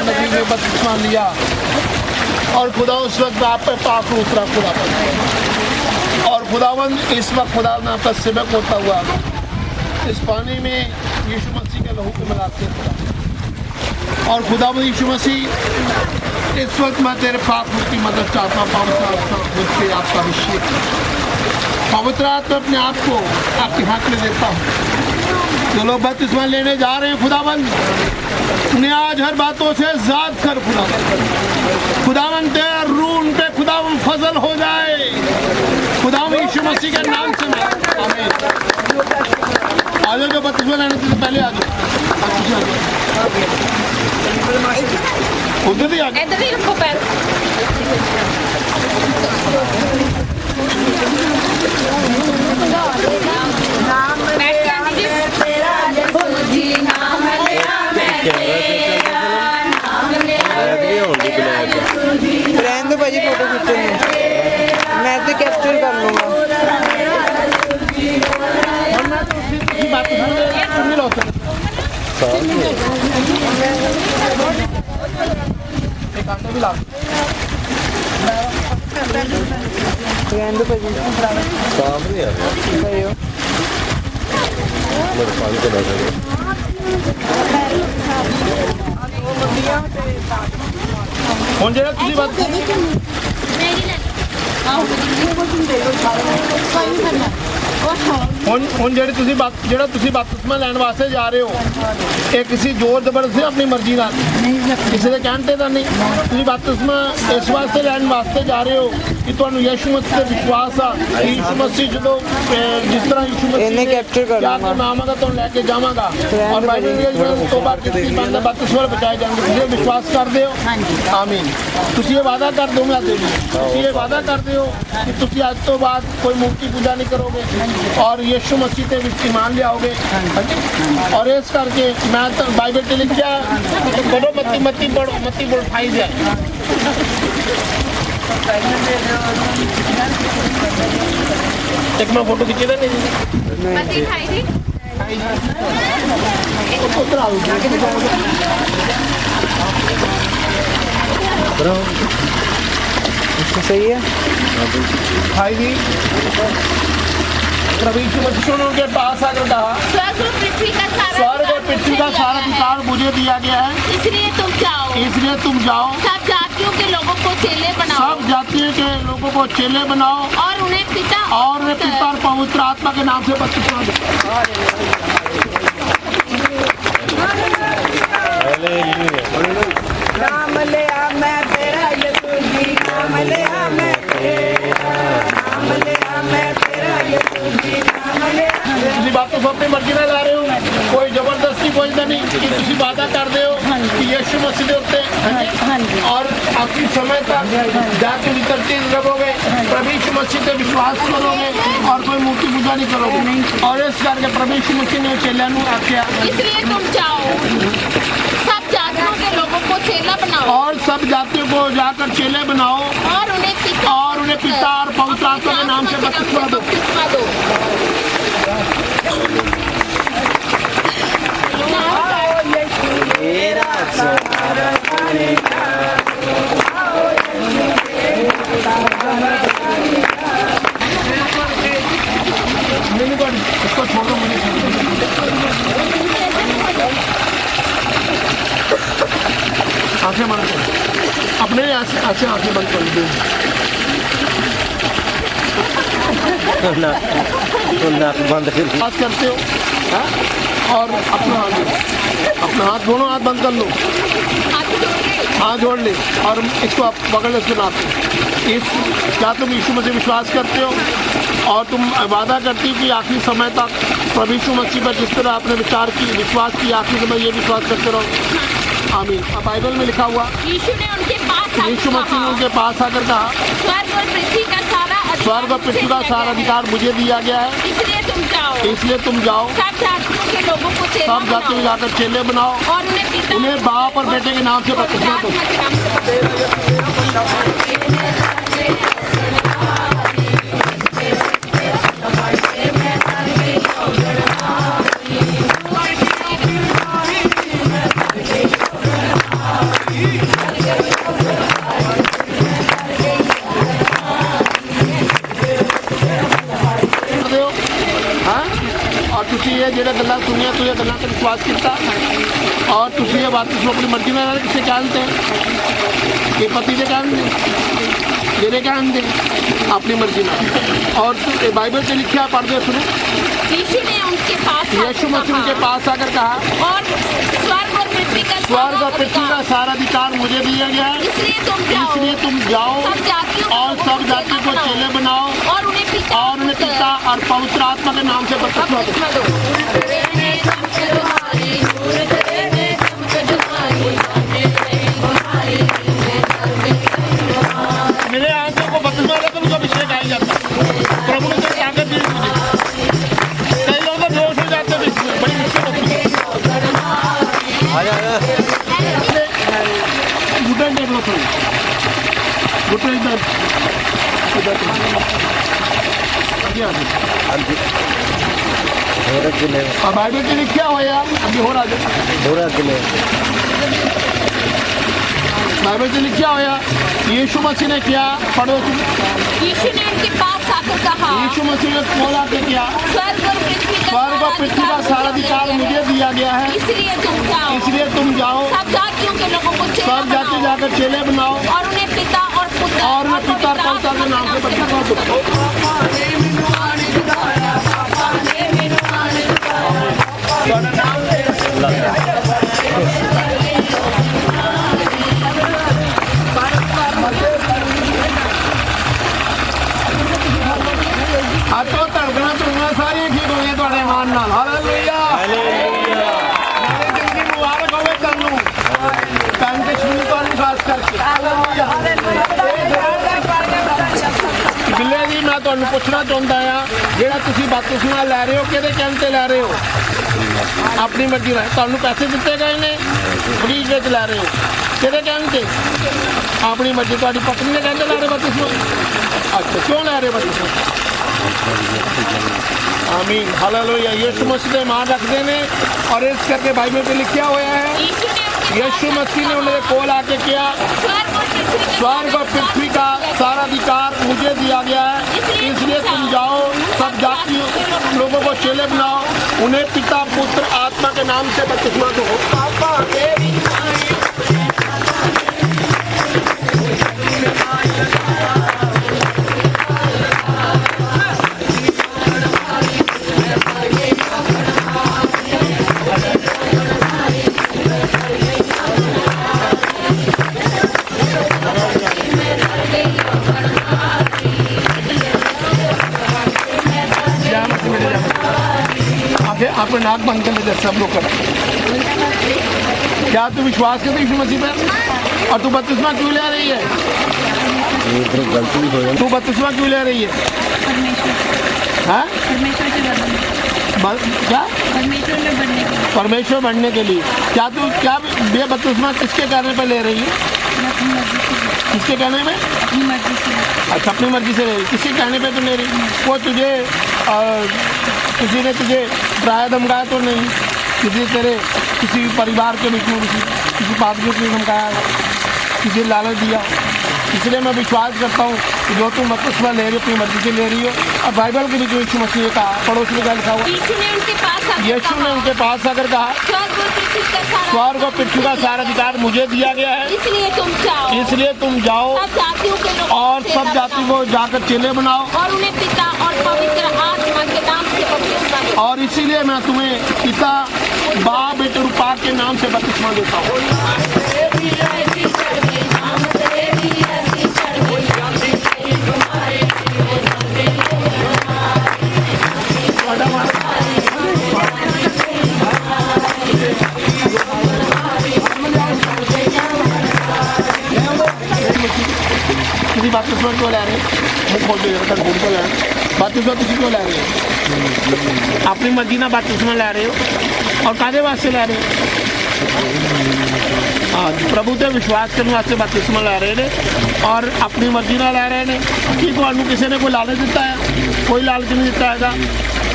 नबी ने बपतिस्मा लिया और खुदा उस वक्त आप पे पाक उतरा खुदा पर, और खुदावंद इस वक्त खुदा ने आपका सबक होता हुआ इस पानी में यीशु मसीह के लहू को मिलाते खुदा, और खुदावंद यीशु मसीह इस वक्त मैं तेरे पाक की मदद चाहता हूँ। पवित्र आत्मा मुझ पे आपका अभिषेक, पवित्र आत्मा अपने आप को आपके हाथ में देता हूँ। जो लोग बपतिस्मा लेने जा रहे हैं खुदावंद, उन्हें आज हर बातों से आजाद कर खुदावंद तेरा रूह उन पे खुदावंद फजल हो जाए खुदावंद यीशु मसीह के नाम से मैं आमीन। आ जाओ, जो बपतिस्मा लेने से पहले आ जाओ, उधर ही आ जाओ, इधर ही रखो पैर। रहने दो भाजी, फोटो खींचेंगे, मैं तो कैप्चर कर लूँगा। रहने दो भाजी, सामने ਹੁਣ ਜਿਹੜਾ ਤੁਸੀਂ ਬਾਤ ਹੁਣ ਜਿਹੜਾ ਤੁਸੀਂ ਬਪਤਿਸਮਾ ਲੈਣ ਵਾਸਤੇ ਜਾ ਰਹੇ ਹੋ, ਇਹ ਕਿਸੇ ਜ਼ੋਰ ਜ਼ਬਰਦਸਤੀ ਆਪਣੀ ਮਰਜ਼ੀ ਨਾਲ ਕਿਸੇ ਦੇ ਕਹਿਣ ਤੇ ਤਾਂ ਨਹੀਂ। ਤੁਸੀਂ ਬਪਤਿਸਮਾ ਇਸ ਵਾਸਤੇ ਲੈਣ ਵਾਸਤੇ ਜਾ ਰਹੇ ਹੋ ਕਿ ਤੁਹਾਨੂੰ ਯਿਸੂ ਮਸੀਹ ਤੇ ਵਿਸ਼ਵਾਸ ਆ ਕਿ ਯਿਸੂ ਮਸੀਹ ਜਦੋਂ ਜਿਸ ਤਰ੍ਹਾਂ ਯਿਸੂ ਮਸੀਹ ਨੇ ਕੈਪਚਰ ਕਰਨਾ ਮੈਂ ਆਵਾਂਗਾ ਤੁਹਾਨੂੰ ਲੈ ਕੇ ਜਾਵਾਂਗਾ, ਔਰ ਬਾਈਬਲ ਦੀ ਤੋਂ ਬਾਅਦ ਕਿਸੇ ਬੰਦਾ ਬਪਤਿਸਮਾ ਬਚਾਏ ਜਾਣਗੇ। ਤੁਸੀਂ ਵਿਸ਼ਵਾਸ ਕਰਦੇ ਹੋ? ਆਮੀਨ। ਤੁਸੀਂ ਇਹ ਵਾਅਦਾ ਕਰਦੇ ਹੋ? ਮੈਂ ਦੇ ਤੁਸੀਂ ਇਹ ਵਾਅਦਾ ਕਰਦੇ ਹੋ ਕਿ ਤੁਸੀਂ ਅੱਜ ਤੋਂ ਬਾਅਦ ਕੋਈ ਮੂਰਤੀ ਪੂਜਾ ਨਹੀਂ ਕਰੋਗੇ और यीशु मसीह के विच ईमान लियाओगे? और इस करके मैं तो बाइबल से लिखा तो बोलो मत्ती मत्ती पढ़ो, मत्ती बोल खाई जाए। एक मैं फोटो खींची था नहीं मत्ती खाई थी सही है खाई थी। प्रभु यीशु मसीह के पास आकर कहा स्वर्ग और पृथ्वी का सारा अधिकार मुझे दिया गया है, इसलिए तुम जाओ सब जातियों के लोगों को चेले बनाओ, सब जातियों के लोगों को चेले बनाओ और उन्हें पिता और पवित्र आत्मा के नाम से बपतिस्मा दो। नाम ले आ मैं तेरा यीशु जी, नाम ले आ मैं तेरा, नाम ले आ मैं तेरा यीशु जी, नाम ले आ। ਤੁਸੀਂ ਬਾਤ ਤੋਂ ਆਪਣੀ ਮਰਜ਼ੀ ਨਾਲ ਲਾ ਰਹੇ ਹੋ, ਕੋਈ ਜ਼ਬਰਦਸਤੀ ਕੋਈ ਨਹੀਂ ਕਿ ਤੁਸੀਂ ਵਾਅਦਾ ਕਰਦੇ ਹੋ ਕਿ ਯਿਸੂ ਮਸੀਹ ਦੇ ਉੱਤੇ और आखिरी समय तक जाके निकलते रहोगे, प्रभु यीशु मसीह पे विश्वास करोगे और कोई मूर्ति पूजा नहीं करोगे। और इस करके प्रभु यीशु मसीह ने चेला आख्या इसलिए तुम जाओ सब जातियों के लोगों को चेला बनाओ, और सब जातियों को जाकर चेले बनाओ और उन्हें पिता और पवित्र आत्मा के नाम से बपतिस्मा दो। इसको छोड़ो, मुझे आंखें बंद करो, अपने ऐसे आंखें बंद कर दो। नाक बंद बात करते हो हाँ? और अपना हाथ दोनों हाथ बंद कर लो, हाथ जोड़ ले और इसको आप पकड़ ले उसके नाक। इस क्या तुम यीशु मसीह विश्वास करते हो और तुम वादा करती हो कि आखिरी समय तक प्रभु यीशु मसीह पर जिस तरह आपने विश्वास किया आखिरी समय ये विश्वास करते रहो? आमीन। अब बाइबल में लिखा हुआ यीशु मसीह ने उनके पास आकर कहा स्वर्ग और पृथ्वी का सारा अधिकार मुझे दिया गया है, इसलिए तुम जाओ सब जातियों के लोगों को चेला सब जाति में जाकर चेले बनाओ और उन्हें बाप और बेटे के नाम से बपतिस्मा दो। ਦੀਆਂ ਗੱਲਾਂ ਤੇ ਵਿਸ਼ਵਾਸ ਕੀਤਾ ਔਰ ਤੁਸੀਂ ਇਹ ਬਪਤਿਸਮਾ ਆਪਣੀ ਮਰਜ਼ੀ ਨਾਲ ਲੈ ਰਹੇ ਕਿਸੇ ਕਹਿਣ ਤੇ ਕਿ ਪਤੀ ਦੇ ਕਹਿਣ ਦੇ ਜਿਹੜੇ ਕਹਿਣ ਦੇ ਆਪਣੀ ਮਰਜ਼ੀ ਨਾਲ ਔਰ बाइबल से लिखा पढ़ दो सुनो यीशु ने उनके पास आकर यीशु मसीह उनके पास आकर कहा और स्वर्ग और पृथ्वी का सारा अधिकार मुझे दिया गया है इसलिए तुम जाओ सब जातियों और सब जातियों को चेले बनाओ और उन्हें पिता और पवित्र आत्मा के नाम से बपतिस्मा दो मेरे आंखों को बपतिस्मा लेकर उनको अभिषेक आ जाता प्रभु ने तो ताकत दी मुझे कई लोग तो बेहोश हो जाते हैं इसमें बड़ी मुश्किल होती है घुटन टेक लो थोड़ी घुटन इधर अब बाइबल के लिए क्या हो यार अभी हो रहा है बाइबल से लिखा हो यार यीशु मसीह ने क्या पढ़ो तुम यीशु ने उनके पास आकर कहा यीशु मसीह ने बोला कि क्या स्वर्ग और पृथ्वी का सारा अधिकार मुझे दिया गया है इसलिए तुम जाओ सब जातियों के लोगों को सब जाति जाकर चेले बनाओ और उन्हें पिता और पुत्र और पवित्र के नाम से बपतिस्मा दो तो धड़कना धुड़कना सारियां ठीक हो गई ਤੁਹਾਡੇ ਇਮਾਨ ਨਾਲ ਹਾਲੇਲੂਇਆ जिंदगी मुबारक होवे ਤੁਹਾਨੂੰ ਕੰਨ ਤੇ ਸ਼ੁਰੂ ਤੁਹਾਨੂੰ ਖਾਸ ਕਰਕੇ ਬਿੱਲੇ ਜੀ ਮੈਂ ਤੁਹਾਨੂੰ ਪੁੱਛਣਾ ਚਾਹੁੰਦਾ ਆ ਜਿਹੜਾ ਤੁਸੀਂ ਬਪਤਿਸਮਾ ਲੈ ਰਹੇ ਹੋ ਕਿਹਦੇ ਕਹਿਣ ਤੇ ਲੈ ਰਹੇ ਹੋ ਆਪਣੀ ਮਰਜ਼ੀ ਨਾਲ ਤੁਹਾਨੂੰ ਪੈਸੇ ਦਿੱਤੇ ਗਏ ਨੇ ਫ੍ਰੀ ਵਿੱਚ ਲੈ ਰਹੇ ਹੋ ਕਿਹਦੇ ਕਹਿਣ ਤੇ ਆਪਣੀ ਮਰਜ਼ੀ ਤੁਹਾਡੀ ਪਤਨੀ ਨੇ ਕਹਿੰਦੇ ਲੈ ਰਹੇ ਬਪਤਿਸਮਾ ਅੱਛਾ ਕਿਉਂ ਲੈ ਰਹੇ ਬਪਤਿਸਮਾ आमीन हालेलुया यीशु मसीह ने मान रखते ने और इस करके बाइबल में लिखा हुआ है यीशु मसीह ने उन्हें कोल आके किया स्वर्ग और पृथ्वी का सारा अधिकार मुझे दिया गया है इसलिए तुम जाओ सब जाति लोगों को चेले बनाओ उन्हें पिता पुत्र आत्मा के नाम से बपतिस्मा दो आपको नाक बंद कर लेते सब लोग कर क्या तू विश्वास करते यीशु मसीह पर और तू बपतिस्मा क्यों ले रही है तू बपतिस्मा क्यों ले रही है हाँ क्या परमेश्वर बनने के लिए क्या तू क्या ये बपतिस्मा किसके कहने पर ले रही है किसके कहने में अच्छा अपनी मर्जी से ले रही किसके कहने पे तू ले रही वो तुझे किसी ने तुझे डराया धमकाया तो नहीं किसी परिवार के बीच में किसी पादरियों को धमकाया किसी लालच दिया इसलिए मैं विश्वास करता हूँ कि जो तुम बपतिस्मा ले रही हो अपनी मर्जी से ले रही हो और बाइबल के भी जो यीशु मसीह ने कहा पड़ोस में क्या लिखा हुआ यीशु ने उनके पास आकर कहा स्वर्ग और पृथ्वी का सारा अधिकार मुझे दिया गया है इसलिए तुम जाओ और सब जाति को जाकर चेले बनाओ और उन्हें पिता और पवित्र आत्मा के नाम से बपतिस्मा और इसीलिए मैं तुम्हें पिता बाप बेटे और पाक के नाम से बपतिस्मा देता हूँ किसी बपतिस्मा क्यों ला रहे मुँह खोल के घूम को ला रहे बपतिस्मा किसी क्यों ला रहे हो अपनी मर्जी ना बपतिस्मा ला रहे हो और कादे वास्ते ला रहे हो हाँ प्रभु ते विश्वास करने वास्ते बपतिस्मा ला रहे ने और अपनी मर्जी ना ला रहे ने कि तुहानू किसी ने कोई लालच दिता है कोई लालच नहीं दिता है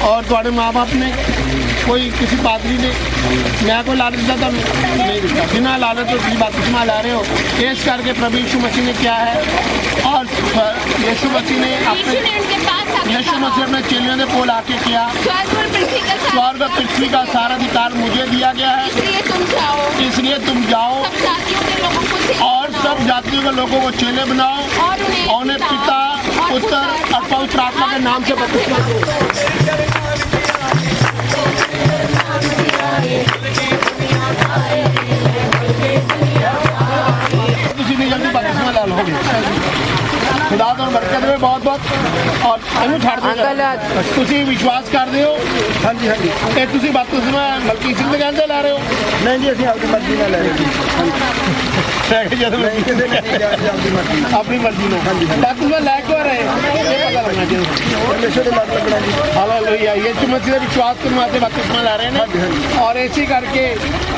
और तुहाडे माँ बाप ने कोई किसी पादरी ने मैं कोई लालच दिता था नहीं दिता बिना लालच तो बपतिस्मा ला रहे हो इस करके प्रभु यीशु मसीह ने क्या है और यीशु मसीह ने अपने यीशु मसीह अपने चेलियों ने कोल आके किया। स्वर्ग और पृथ्वी का सारा स्वर्ग और पृथ्वी का सारा अधिकार मुझे दिया गया है, इसलिए तुम जाओ, इसलिए तुम जाओ सब जातियों के लोगों को चेले और बनाओ, सब जातियों के लोगों को चेले बनाओ और और उन्हें पिता, पुत्र और पवित्र आत्मा के नाम से बपतिस्मा दो। ਤੁਸੀਂ ਵੀ ਜਲਦੀ ਬਪਤਿਸਮਾ ਲੈ ਲਓਗੇ। खुदा तो बरकत दे बहुत बहुत और ਇਹਨੂੰ ਛੱਡ ਦਿਓ। ਤੁਸੀਂ ਵਿਸ਼ਵਾਸ ਕਰਦੇ ਹੋ? ਹਾਂਜੀ ਹਾਂਜੀ ਇਹ ਤੁਸੀਂ ਬਪਤਿਸਮਾ ਮਲਕੀ ਸਿੰਘ ਦੇ ਕਹਿੰਦੇ ਲੈ ਰਹੇ ਹੋ? ਨਹੀਂ ਜੀ ਅਸੀਂ ਆਪਣੀ ਮਰਜ਼ੀ ਨਾਲ ਲੈ ਰਹੇ ਜੀ ਲੈ ਕੇ ਜਦੋਂ ਨਹੀਂ ਕਿਸੇ ਨੇ ਨਹੀਂ ਜਾ ਆਪਣੀ ਮਰਜ਼ੀ ਨਾਲ ਆਪਣੀ ਮਰਜ਼ੀ ਨਾਲ ਬਪਤਿਸਮਾ ਲੈ ਕਿਉਂ ਰਹੇ ਇਹ ਪਤਾ ਲੱਗਣਾ ਚਾਹੀਦਾ। ਪਰਮੇਸ਼ਰ ਦੇ ਨਾਲ ਲੱਗਣਾ ਜੀ ਹਾਲੇਲੂਇਆ ਯਿਸੂ ਮਸੀਹ ਦੇ ਵਿਸ਼ਵਾਸ ਕਰਨ ਵਾਸਤੇ ਬਪਤਿਸਮਾ ਲੈ ਰਹੇ ਨੇ ਔਰ ਇਸੇ ਕਰਕੇ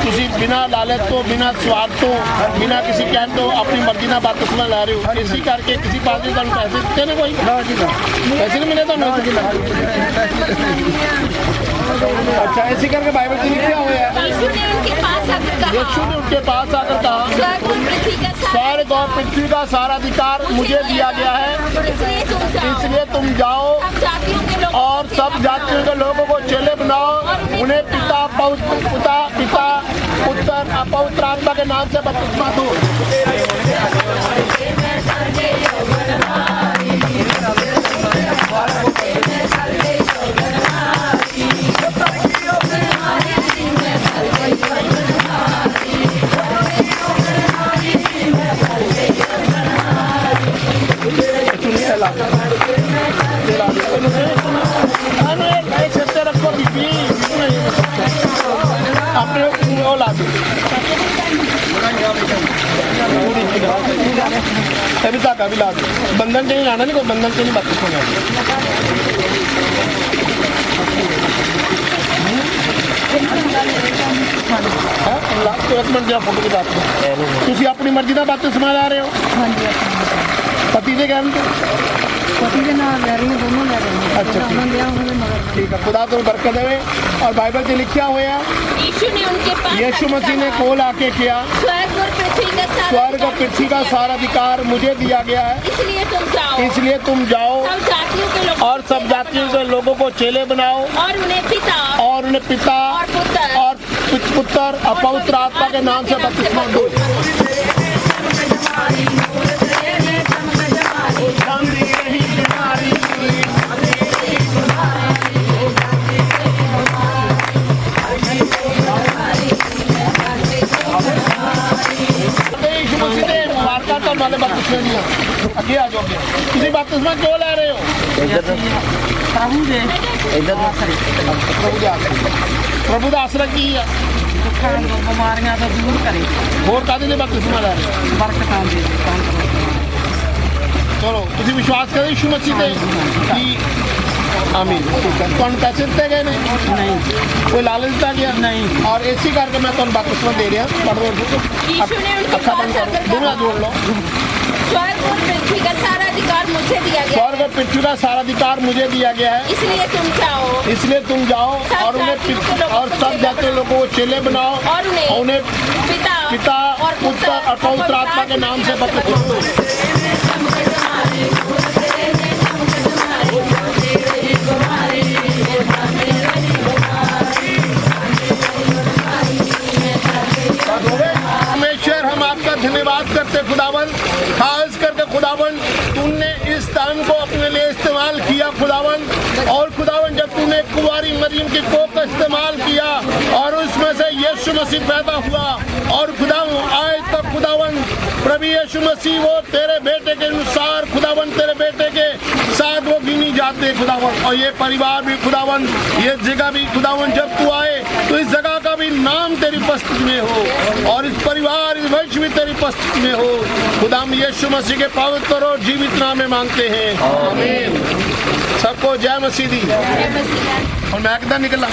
ਤੁਸੀਂ ਬਿਨਾਂ ਲਾਲਚ ਤੋਂ ਬਿਨਾਂ ਸਵਾਰਥ ਤੋਂ ਬਿਨਾਂ ਕਿਸੇ ਕਹਿਣ ਤੋਂ ਆਪਣੀ ਮਰਜ਼ੀ ਨਾਲ ਬਪਤਿਸਮਾ ਲੈ ਰਹੇ ਹੋ। ਇਸੇ ਕਰਕੇ ਕਿਸੇ ਪਾਸੇ ਤੁਹਾਨੂੰ ਪੈਸੇ ਦਿੱਤੇ ਨੇ ਕੋਈ ਨਾ ਜੀ ਨਾ ਪੈਸੇ ਨਹੀਂ ਮਿਲੇ ਤੁਹਾਨੂੰ? अच्छा इसी करके बाइबल में लिखा हुआ है यीशु ने उनके पास आकर कहा, यीशु ने उनके पास आकर कहा स्वर्ग और पृथ्वी का सारा स्वर्ग और पृथ्वी का सारा अधिकार मुझे दिया गया है, इसलिए तुम जाओ, इसलिए तुम जाओ सब जातियों के लोगों और सब जातियों के लोगों को चेले बनाओ, उन्हें पिता पुत्र और पवित्र आत्मा के नाम से बपतिस्मा दो। रखो बीबी अपने वो ला दो अभी तक अभी ला दो बंधन के नहीं लाना नहीं कोई बंधन के नहीं बपतिस्मा एक मिनट जरा फोटो की बात तुम अपनी मर्जी का बपतिस्मा ला रहे हो? पति के कहने पति के नाम ले रही हूँ, दोनों ले रही हूँ। अच्छा, ठीक। लिया उन्होंने मगर ठीक है खुदा तो बरकत देवे और बाइबल से लिखा हुआ है यीशु ने उनके पास यीशु आकर मसीह ने कहा, कोल आके किया स्वर्ग और पृथ्वी का सारा स्वर्ग और पृथ्वी का सारा अधिकार मुझे दिया गया है, इसलिए तुम जाओ, इसलिए तुम जाओ सब जातियों के लोगों और सब जातियों के लोगों को चेले बनाओ और उन्हें पिता और उन्हें पिता और पुत्र और पवित्र आत्मा के नाम से बपतिस्मा दो। यीशु मसीह ने मार्का तो वाले बपतिस्मा नहीं आगे आ जाओगे किसी बपतिस्मा क्यों ले रहे हो? प्रभु दे प्रभु के आश्रय प्रभु का आश्रय की है बीमारियां तो दूर करे, होर कादे लिए बपतिस्मा ले रहे हो? बरकतां दे चलो तुम विश्वास करो यीशु मसीह ते कि आमीन ठीक है तुम पैसे दिते गए ने नहीं कोई लालच दिता गया नहीं। और इसी करके मैं तुम बपतिस्मा दे रहा पढ़ यीशु ने उनके अच्छा पास बंद करो आकर दोनों कहा, जोड़ लो स्वर्ग और पृथ्वी का सारा अधिकार मुझे दिया गया स्वर्ग है, और पृथ्वी का सारा अधिकार मुझे दिया गया है, इसलिए तुम जाओ, इसलिए तुम जाओ सब और उन्हें जातियों के लोगों और को सब चेले जाते लोगों को चेले बनाओ और उन्हें पिता और पुत्र और पवित्र आत्मा के नाम से बपतिस्मा दो। परमेश्वर हम आपका धन्यवाद करते खुदावन खास करके खुदावन तूने इस स्थान को अपने लिए इस्तेमाल किया खुदावन और खुदावन जब तूने कुंवारी मरियम की कोख का इस्तेमाल किया और उसमें से यीशु मसीह पैदा हुआ और खुदावन आज तक खुदावन प्रभु यीशु मसीह वो तेरे बेटे के अनुसार खुदावन तेरे बेटे के साथ वो गिनी जाते खुदावन और ये परिवार भी खुदावन ये जगह भी खुदावन जब तू आए तो इस जगह का भी नाम तेरी उपस्थिति में हो और इस परिवार इस वंश भी तेरी उपस्थिति में हो खुदा हम यीशु मसीह के पवित्र और जीवित नाम में मांगते हैं आमीन। सबको जय मसीह दी और मैं किधर निकला